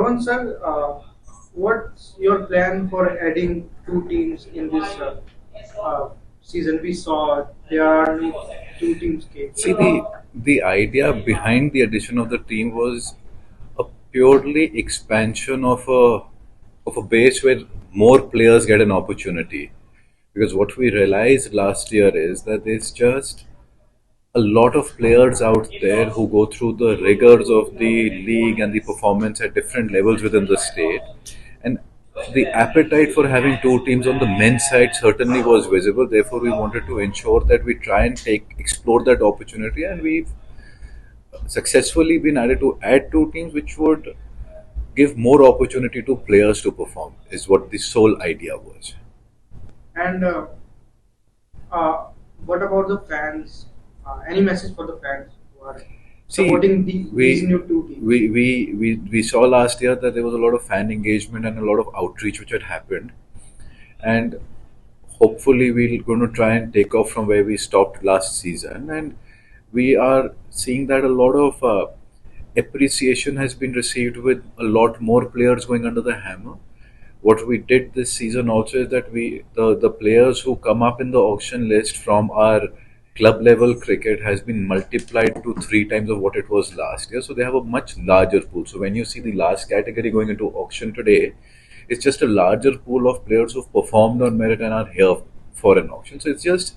Rohan sir, what's your plan for adding two teams in this season? We saw there are only two teams came. See, the idea behind the addition of the team was a purely expansion of a base where more players get an opportunity. Because what we realized last year is that there's just a lot of players out there who go through the rigors of the league and the performance at different levels within the state. And the appetite for having two teams on the men's side certainly was visible. Therefore, we wanted to ensure that we try and explore that opportunity, and we've successfully been able to add two teams, which would give more opportunity to players to perform. Is what the sole idea was. And uh, what about the fans? Any message for the fans who are See, supporting these we, new two teams? we saw last year that there was a lot of fan engagement and a lot of outreach which had happened, and hopefully we're going to try and take off from where we stopped last season, and we are seeing that a lot of appreciation has been received with a lot more players going under the hammer. What we did this season also is that the players who come up in the auction list from our club level cricket has been multiplied to three times of what it was last year. So they have a much larger pool. So when you see the last category going into auction today, it's just a larger pool of players who've performed on merit and are here for an auction. So it's just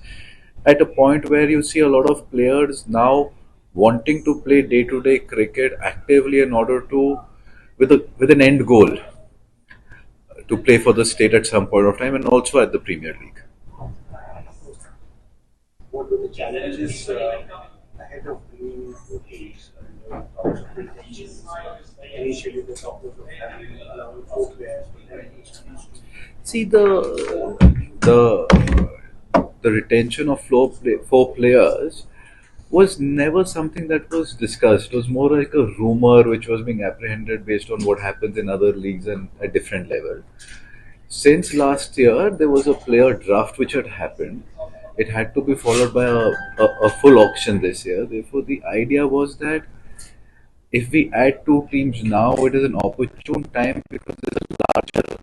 at a point where you see a lot of players now wanting to play day-to-day cricket actively in order to with an end goal to play for the state at some point of time and also at the Premier League. What were the challenges ahead of bringing two teams and terms of retention? Initially, the thought was of having allowing four players, but then it was See the retention of four players was never something that was discussed. It was more like a rumor which was being apprehended based on what happens in other leagues and at different levels. Since last year, there was a player draft which had happened. It had to be followed by a full auction this year. Therefore, the idea was that if we add two teams now, it is an opportune time because there's a larger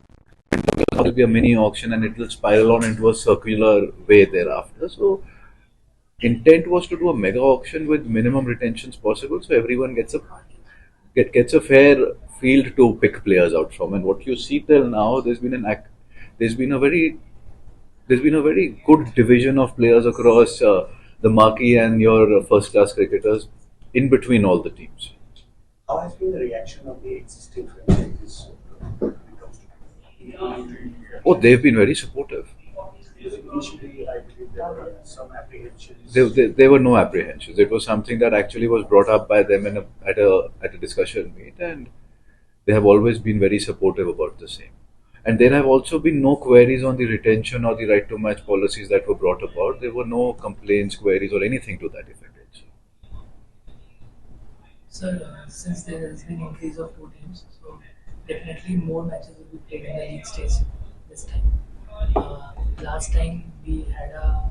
there will be a mini auction and it will spiral on into a circular way thereafter. So, intent was to do a mega auction with minimum retentions possible, so everyone gets a fair field to pick players out from. And what you see till now, there's been a very there's been a very good division of players across the marquee and your first class cricketers in between all the teams. how has been the reaction of the existing franchises when it comes to Oh, they've been very supportive. because initially I believe there were some apprehensions. There were no apprehensions. It was something that actually was brought up by them at a discussion meet, and they have always been very supportive about the same. And there have also been no queries on the retention or the right to match policies that were brought about. There were no complaints, queries, or anything to that effect. Also. Sir, since there has been increase of two teams, so definitely more matches will be played in the league stage this time. Last time we had uh,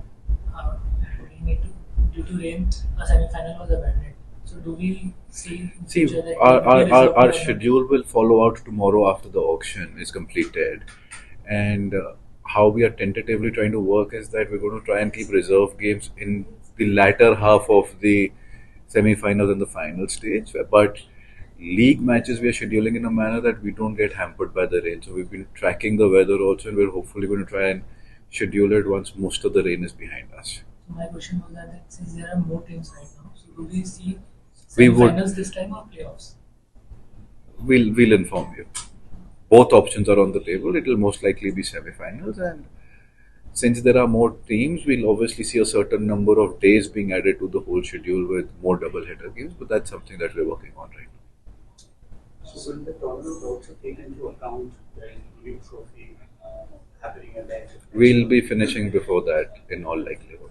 due to rain, a semi-final was abandoned. So do we see in See, future that our schedule will follow out tomorrow after the auction is completed. And how we are tentatively trying to work is that we're going to try and keep reserve games in the latter half of the semi-finals and the final stage. But league matches we are scheduling in a manner that we don't get hampered by the rain. So we've been tracking the weather also, and we're hopefully going to try and schedule it once most of the rain is behind us. So my question was that since there are more teams right now, so do we see We would semi-finals this time or playoffs? we'll inform you. Both options are on the table. It will most likely be semi-finals, and since there are more teams, we'll obviously see a certain number of days being added to the whole schedule with more double-header games. But that's something that we're working on right now. So will the tournament also take into account the league trophy happening at the end of We'll be finishing before that in all likelihood.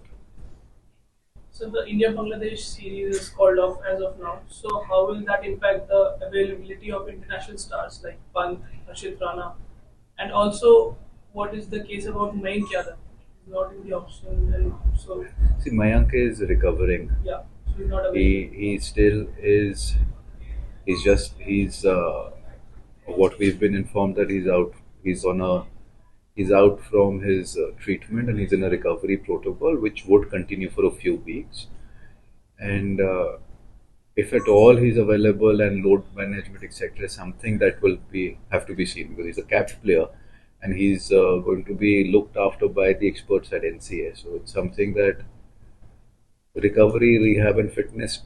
So the India-Bangladesh series is called off as of now. So how will that impact the availability of international stars like Pant, Harshit Rana, and also what is the case about Mayank Yadav? He's not in the option, and so See, Mayank is recovering. yeah, so he's not available. He still is. He's what we've been informed that he's out. He's out from his treatment and he's in a recovery protocol, which would continue for a few weeks. And if at all he's available and load management etc. is something that will be have to be seen because he's a capped player and he's going to be looked after by the experts at NCA. So it's something that recovery, rehab, and fitness.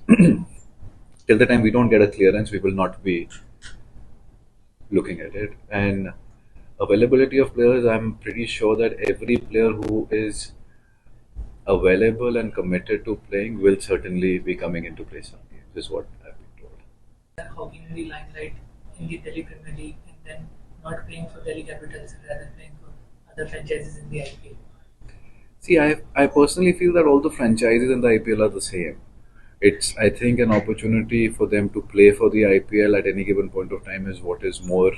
Till the time we don't get a clearance, we will not be looking at it. And availability of players, I'm pretty sure that every player who is available and committed to playing will certainly be coming into play some games, is what I've been told. They're hogging the limelight in the Delhi Premier League and then not playing for Delhi Capitals and rather playing for other franchises in the IPL. See, I personally feel that all the franchises in the IPL are the same. It's, I think, an opportunity for them to play for the IPL at any given point of time is what is more